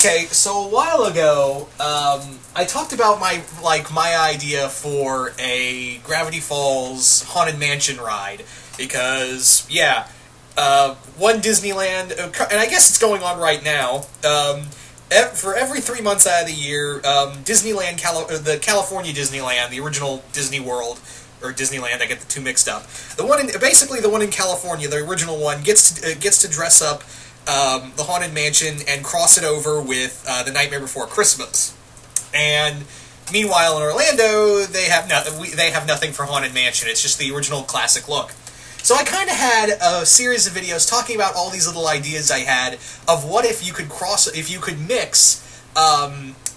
Okay, so a while ago, I talked about my idea for a Gravity Falls Haunted Mansion ride because one Disneyland, and I guess it's going on right now. For every 3 months out of the year, Disneyland, the California Disneyland, the original Disney World. Or Disneyland, I get the two mixed up. Basically the one in California, the original one, gets to dress up the Haunted Mansion and cross it over with The Nightmare Before Christmas. And meanwhile, in Orlando, they have nothing for Haunted Mansion. It's just the original classic look. So I kind of had a series of videos talking about all these little ideas I had of what if you could mix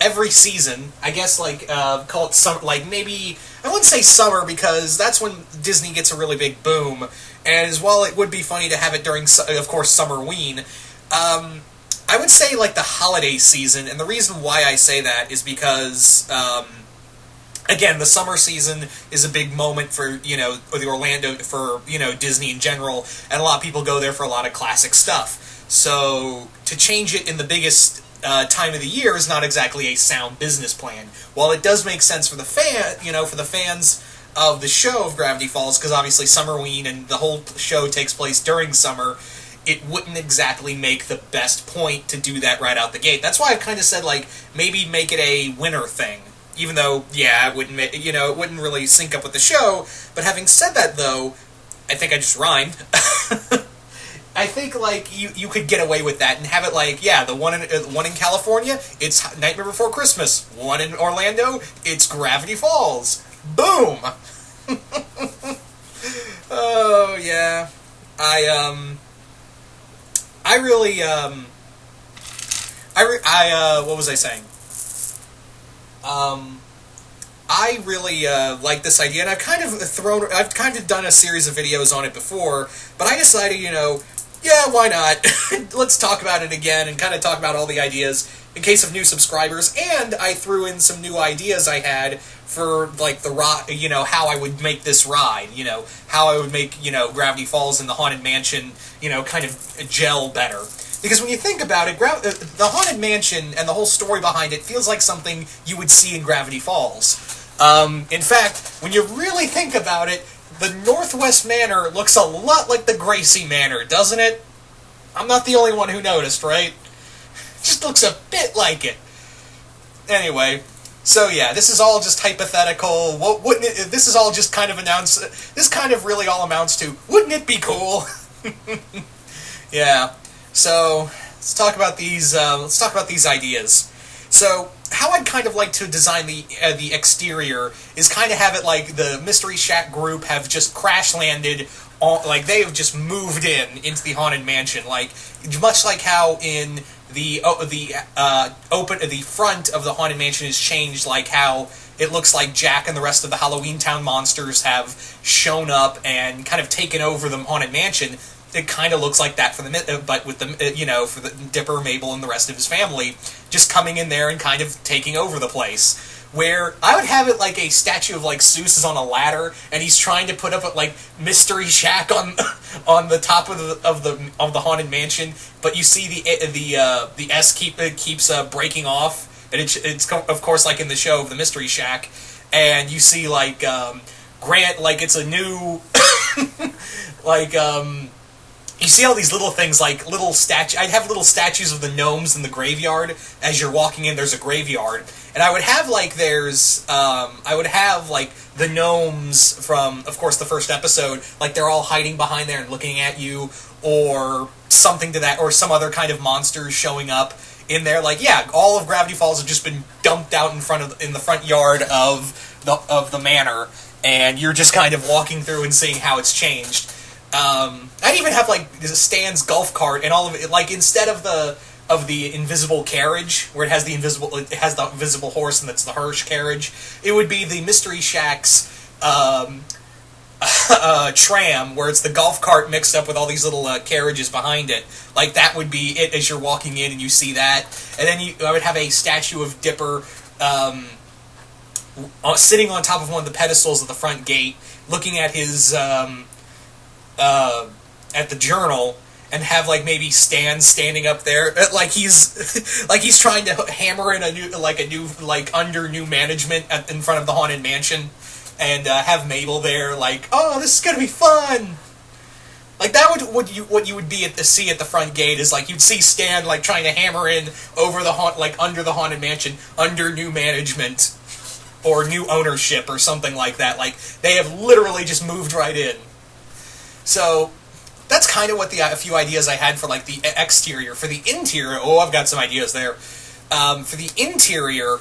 every season. I guess call it summer, maybe. I wouldn't say summer because that's when Disney gets a really big boom, and as well it would be funny to have it during, of course, Summerween. I would say the holiday season, and the reason why I say that is because, again, the summer season is a big moment for, the Orlando, for, Disney in general, and a lot of people go there for a lot of classic stuff. So, to change it in the biggest time of the year is not exactly a sound business plan. While it does make sense for the fans of the show of Gravity Falls, because obviously Summerween and the whole show takes place during summer, it wouldn't exactly make the best point to do that right out the gate. That's why I've kind of said maybe make it a winter thing. Even though, it wouldn't, it wouldn't really sync up with the show. But having said that, though, I think I just rhymed. I think you could get away with that and have it the one in California, it's Nightmare Before Christmas. One in Orlando, it's Gravity Falls. Boom. Oh yeah, what was I saying? I really like this idea, and I've kind of done a series of videos on it before, but I decided, why not? Let's talk about it again and kind of talk about all the ideas in case of new subscribers, and I threw in some new ideas I had for, the ride, how I would make this ride, how I would make, Gravity Falls and the Haunted Mansion, kind of gel better. Because when you think about it, the Haunted Mansion and the whole story behind it feels like something you would see in Gravity Falls. In fact, when you really think about it, the Northwest Manor looks a lot like the Gracie Manor, doesn't it? I'm not the only one who noticed, right? It just looks a bit like it. Anyway, so yeah, this is all just hypothetical. This is all just kind of this kind of really all amounts to, wouldn't it be cool? Yeah. So let's talk about these. Ideas. So how I'd kind of like to design the exterior is kind of have it like the Mystery Shack group have just crash landed on, they have just moved into the Haunted Mansion, much like how in the front of the Haunted Mansion is changed, how it looks like Jack and the rest of the Halloween Town monsters have shown up and kind of taken over the Haunted Mansion. It kind of looks like that but with the for the Dipper, Mabel, and the rest of his family just coming in there and kind of taking over the place. Where I would have it like a statue of Seuss is on a ladder and he's trying to put up a Mystery Shack on the top of the Haunted Mansion, but you see the S keeps breaking off, and it's of course in the show of the Mystery Shack, and you see Grant it's a new you see all these little things, little statues. I'd have little statues of the gnomes in the graveyard. As you're walking in, there's a graveyard. And I would have, the gnomes from, of course, the first episode. They're all hiding behind there and looking at you, or something to that, or some other kind of monsters showing up in there. All of Gravity Falls have just been dumped out in the front yard of the manor, and you're just kind of walking through and seeing how it's changed. I'd even have Stan's golf cart and all of it. Instead of the invisible carriage where it has the invisible horse and that's the Hirsch carriage, it would be the Mystery Shack's tram where it's the golf cart mixed up with all these little carriages behind it. That would be it as you're walking in and you see that, and then I would have a statue of Dipper sitting on top of one of the pedestals at the front gate, looking at his at the journal, and have like maybe Stan standing up there, like he's like he's trying to hammer in a new under new management in front of the Haunted Mansion, and have Mabel there, like, oh, this is gonna be fun. Like that would what you would be see at the front gate is like you'd see Stan like trying to hammer in over the under the Haunted Mansion under new management or new ownership or something like that. Like they have literally just moved right in. So that's kind of what a few ideas I had for like the exterior. For the interior, oh, I've got some ideas there. For the interior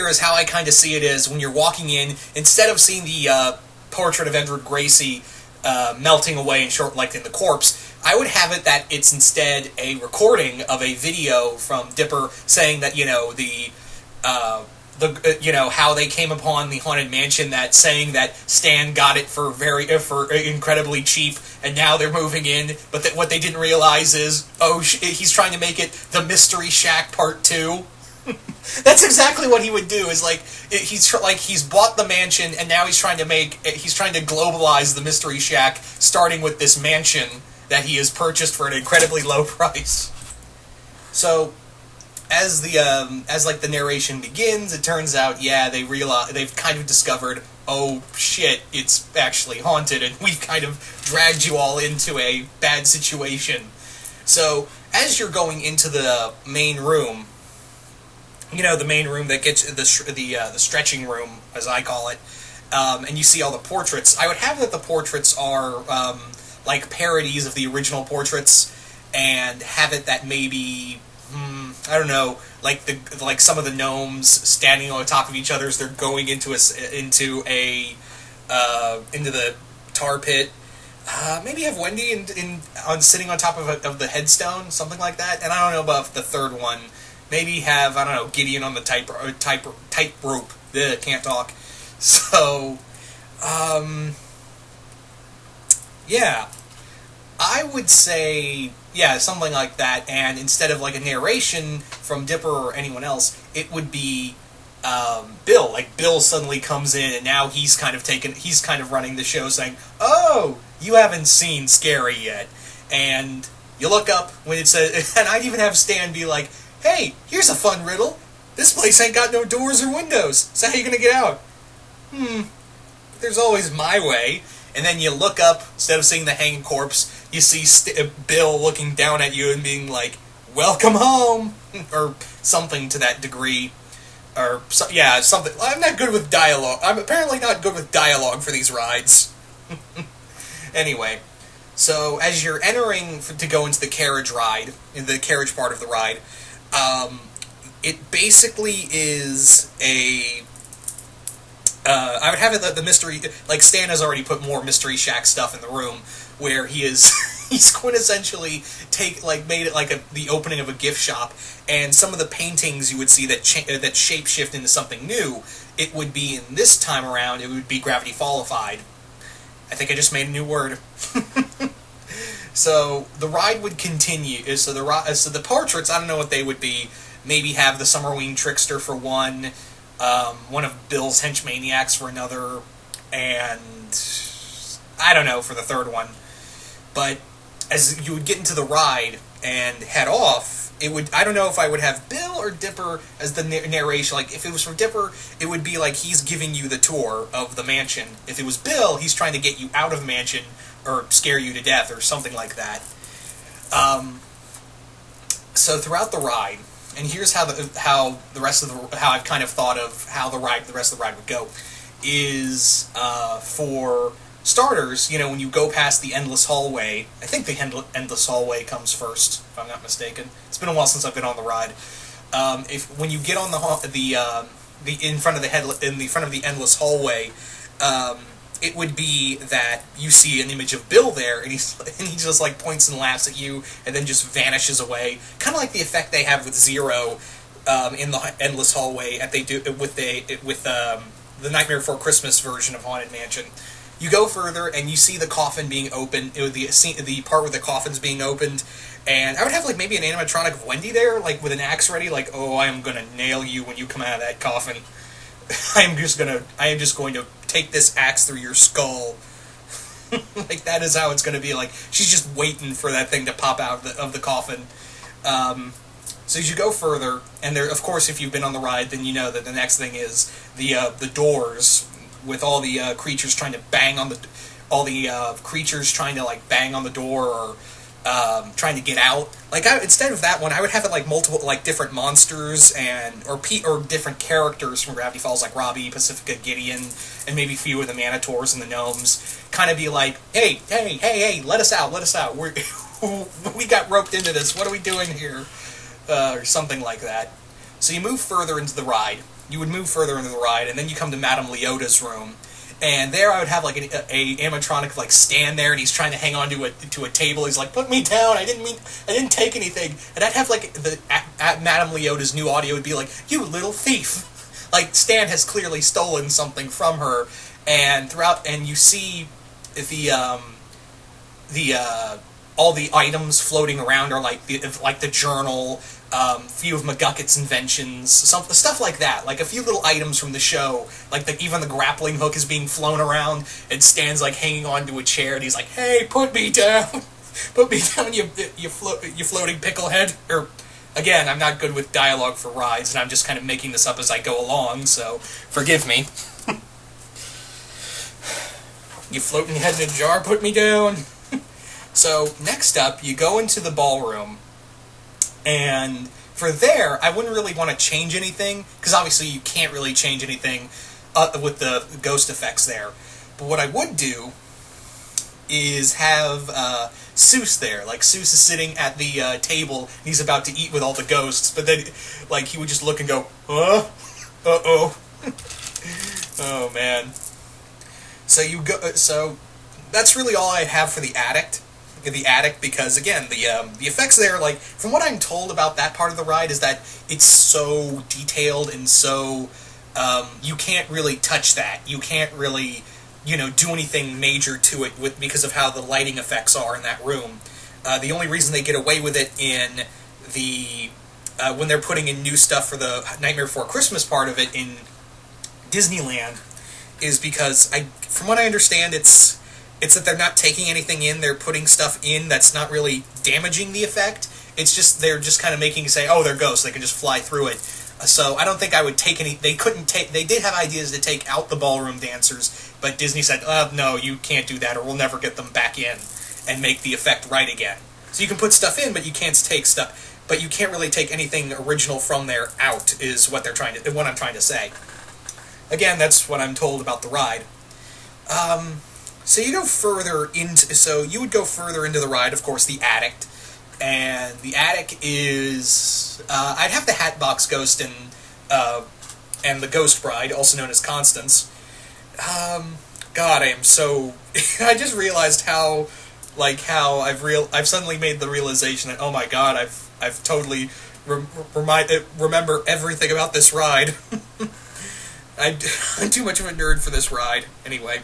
is how I kind of see it is when you're walking in. Instead of seeing the portrait of Edward Gracie melting away and short like in the corpse, I would have it that it's instead a recording of a video from Dipper saying that how they came upon the Haunted Mansion, that saying that Stan got it for incredibly cheap, and now they're moving in. But what they didn't realize is, he's trying to make it the Mystery Shack Part 2. That's exactly what he would do. Is like he's bought the mansion, and now he's trying to globalize the Mystery Shack, starting with this mansion that he has purchased for an incredibly low price. So, as the narration begins, it turns out, they've kind of discovered, oh shit, it's actually haunted, and we've kind of dragged you all into a bad situation. So, as you're going into the main room, the main room that gets the stretching room, as I call it, and you see all the portraits, I would have that the portraits are like parodies of the original portraits, and have it that maybe, I don't know, like some of the gnomes standing on top of each other as they're going into the tar pit. Maybe have Wendy sitting on top of the headstone, something like that. And I don't know about the third one. Maybe have, I don't know, Gideon on the tightrope. Can't talk. So, yeah, I would say, something like that, and instead of like a narration from Dipper or anyone else, it would be Bill. Like Bill suddenly comes in, and now he's kind of running the show, saying, "Oh, you haven't seen Scary yet," and you look up when it says, and I'd even have Stan be like, "Hey, here's a fun riddle. This place ain't got no doors or windows, so how you gonna get out?" There's always my way. And then you look up, instead of seeing the hanging corpse, you see Bill looking down at you and being like, "Welcome home," or something to that degree. Or, something. I'm not good with dialogue. I'm apparently not good with dialogue for these rides. Anyway, so as you're entering to go into the carriage ride, in the carriage part of the ride, it basically is a... I would have it that the mystery, like Stan has already put more Mystery Shack stuff in the room, where he's quintessentially made it like the opening of a gift shop, and some of the paintings you would see that shapeshift into something new, it would be, in this time around, it would be Gravity Fallified. I think I just made a new word. So the ride would continue. So the portraits, I don't know what they would be. Maybe have the Summerween Trickster for one of Bill's Henchmaniacs for another, and I don't know for the third one. But as you would get into the ride and head off, I don't know if I would have Bill or Dipper as the narration. Like, if it was from Dipper, it would be like he's giving you the tour of the mansion. If it was Bill, he's trying to get you out of the mansion or scare you to death or something like that. So throughout the ride, and here's how I've kind of thought of how the rest of the ride would go, is for starters, when you go past the endless hallway, I think the endless hallway comes first, if I'm not mistaken. It's been a while since I've been on the ride. When you get on in front of the endless hallway, it would be that you see an image of Bill there, and he just like points and laughs at you, and then just vanishes away. Kind of like the effect they have with Zero in the endless hallway, they do with the Nightmare Before Christmas version of Haunted Mansion. You go further, and you see the coffin being opened. It would be the part where the coffin's being opened, and I would have like maybe an animatronic of Wendy there, like with an axe ready, like, "Oh, I am gonna nail you when you come out of that coffin. I am just going to take this axe through your skull." Like, that is how it's going to be. Like, she's just waiting for that thing to pop out of the coffin. So as you go further, and there, of course, if you've been on the ride, then you know that the next thing is the doors with all the creatures trying to bang on the creatures trying to like bang on the door or trying to get out. Like, instead of that one, I would have it like multiple, like different monsters or different characters from Gravity Falls, like Robbie, Pacifica, Gideon, and maybe a few of the Manitors and the Gnomes. Kind of be like, hey, let us out, we got roped into this. What are we doing here? Or something like that. So you move further into the ride. You would move further into the ride, and then you come to Madame Leota's room. And there I would have like a animatronic like stand there, and he's trying to hang on to a table. He's like, "Put me down! I didn't take anything." And I'd have like at Madame Leota's new audio would be like, "You little thief!" Like, Stan has clearly stolen something from her, and you see all the items floating around are like the journal, few of McGucket's inventions, stuff like that. Like a few little items from the show, like even the grappling hook is being flown around, and Stan's like hanging onto a chair, and he's like, "Hey, put me down, put me down, you floating picklehead." Or, again, I'm not good with dialogue for rides, and I'm just kind of making this up as I go along, so forgive me. "You floating head in a jar, put me down." So, next up, you go into the ballroom, and for there, I wouldn't really want to change anything, because obviously you can't really change anything with the ghost effects there. But what I would do is have Seuss there. Like, Seuss is sitting at the table, and he's about to eat with all the ghosts, but then, like, he would just look and go, "Huh? Uh-oh." Oh, man. So that's really all I have for the attic. Because, again, the effects there, like, from what I'm told about that part of the ride, is that it's so detailed and so, you can't really touch that. You can't really, do anything major to it because of how the lighting effects are in that room. The only reason they get away with it in when they're putting in new stuff for the Nightmare Before Christmas part of it in Disneyland is because, from what I understand, it's that they're not taking anything in, they're putting stuff in that's not really damaging the effect. It's just, they're just kind of making you say, "Oh, they're ghosts, they can just fly through it." So I don't think I would take any, they did have ideas to take out the ballroom dancers, but Disney said, "No, you can't do that, or we'll never get them back in and make the effect right again." So you can put stuff in, but you can't take stuff, but you can't really take anything original from there out, is what I'm trying to say. Again, that's what I'm told about the ride. So you go further you would go further into the ride, of course, the attic. And the attic is, I'd have the Hatbox Ghost and the Ghost Bride, also known as Constance. God, I am so, I just realized how I've suddenly made the realization that, oh my god, I've totally remember everything about this ride. I'm too much of a nerd for this ride. Anyway.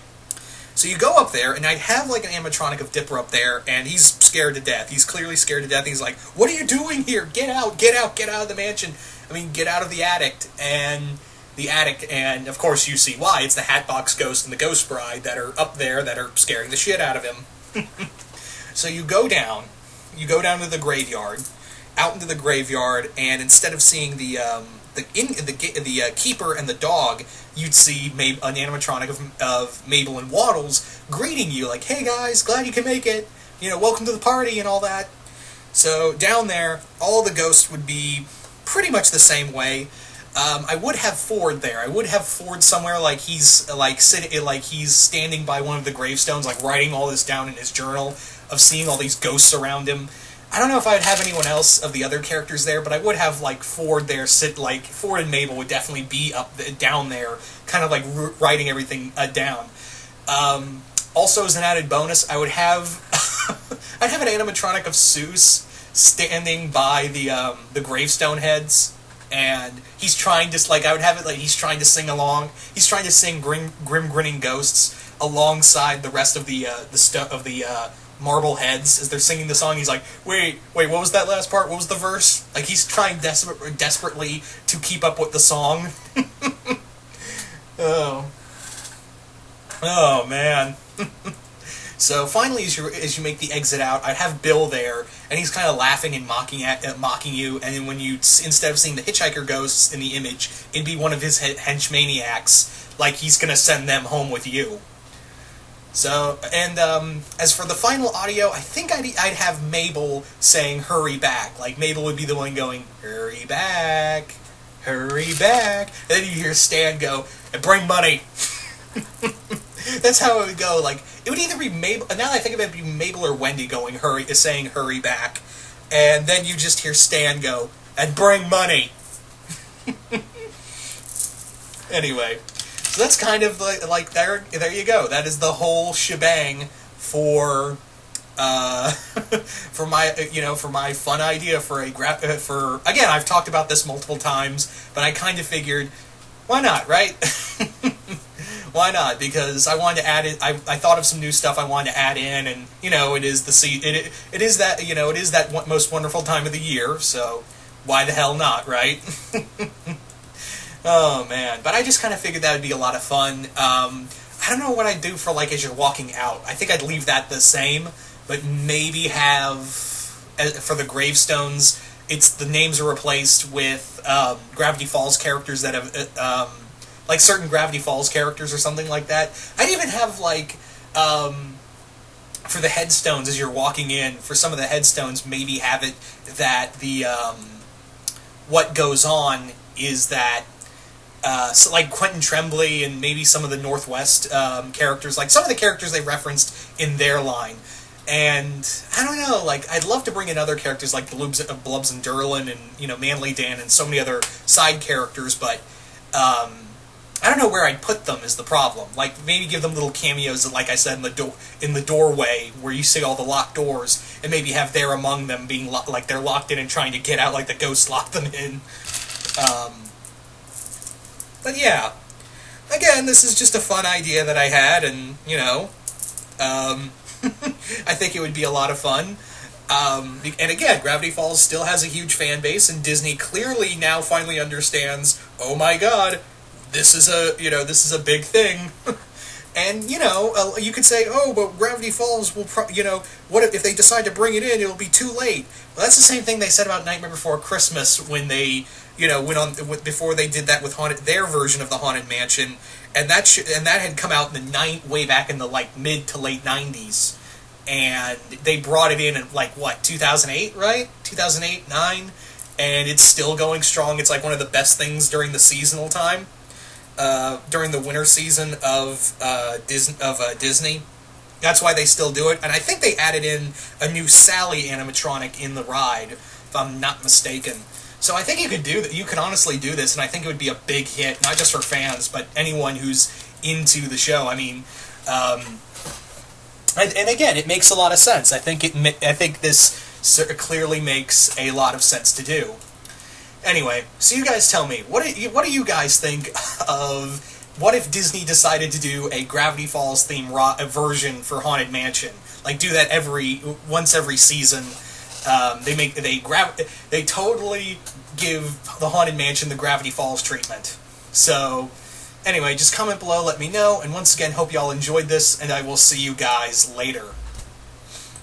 So you go up there, and I'd have like an animatronic of Dipper up there, and he's scared to death. He's clearly scared to death. He's like, "What are you doing here? Get out of the mansion. Get out of the attic." And of course you see why. It's the Hatbox Ghost and the Ghost Bride that are up there that are scaring the shit out of him. So you go down to the graveyard, out into the graveyard, and instead of seeing the keeper and the dog, you'd see an animatronic of Mabel and Waddles greeting you, like, "Hey guys, glad you can make it, welcome to the party," and all that. So down there, all the ghosts would be pretty much the same way. I would have Ford there. I would have Ford somewhere like he's he's standing by one of the gravestones, like writing all this down in his journal of seeing all these ghosts around him. I don't know if I would have anyone else of the other characters there, but I would have, like, Ford there Ford and Mabel would definitely be down there, kind of, like, writing everything down. Also, as an added bonus, I would have, I'd have an animatronic of Seuss standing by the gravestone heads, and he's trying to, I would have it, he's trying to sing along, he's trying to sing Grim Grinning Ghosts alongside the rest of the marble heads as they're singing the song. He's like, wait, what was that last part? What was the verse? Like, he's trying desperately to keep up with the song. Oh man. So finally, as you make the exit out, I'd have Bill there, and he's kind of laughing and mocking you. And then when you instead of seeing the hitchhiker ghosts in the image, it'd be one of his henchmaniacs, like he's gonna send them home with you. So, and as for the final audio, I think I'd have Mabel saying "hurry back." Like Mabel would be the one going "hurry back, hurry back," and then you hear Stan go and "bring money." That's how it would go. Like it would either be Mabel. Now that I think of it, it'd be Mabel or Wendy going saying "hurry back," and then you just hear Stan go and "bring money." Anyway, so that's kind of like there you go. That is the whole shebang for for my fun idea for for again. I've talked about this multiple times, but I kind of figured, why not, right? Why not? Because I wanted to add it. I thought of some new stuff I wanted to add in, and it is it is that most wonderful time of the year. So why the hell not, right? Oh man, but I just kind of figured that would be a lot of fun. I don't know what I'd do for as you're walking out. I think I'd leave that the same, but maybe have for the gravestones, it's the names are replaced with Gravity Falls characters that have like certain Gravity Falls characters or something like that. I'd even have for the headstones as you're walking in, for some of the headstones, maybe have it that the what goes on is that so like Quentin Tremblay and maybe some of the Northwest characters, like some of the characters they referenced in their line. And I don't know, I'd love to bring in other characters like Blubs and Durlin and Manly Dan and so many other side characters, but I don't know where I'd put them is the problem. Maybe give them little cameos, like I said, in the doorway where you see all the locked doors, and maybe have there among them being like they're locked in and trying to get out, like the ghosts locked them in. But yeah, again, this is just a fun idea that I had, and I think it would be a lot of fun. And again, Gravity Falls still has a huge fan base, and Disney clearly now finally understands, oh my god, this is a big thing. And, you could say, oh, but Gravity Falls will, what if they decide to bring it in, it'll be too late. Well, that's the same thing they said about Nightmare Before Christmas when they, went on, before they did that with their version of the Haunted Mansion, and that had come out in the way back in the, mid to late 90s. And they brought it in 2008, right? 2008, 9? And it's still going strong. It's one of the best things during the seasonal time. During the winter season of Disney. That's why they still do it. And I think they added in a new Sally animatronic in the ride, if I'm not mistaken. So I think you could do that. You could honestly do this, and I think it would be a big hit, not just for fans, but anyone who's into the show. I mean, and again, it makes a lot of sense. I think this clearly makes a lot of sense to do. Anyway, so you guys tell me, what do you guys think of what if Disney decided to do a Gravity Falls theme version for Haunted Mansion? Do that once every season. They totally give the Haunted Mansion the Gravity Falls treatment. So, anyway, just comment below, let me know, and once again, hope y'all enjoyed this, and I will see you guys later.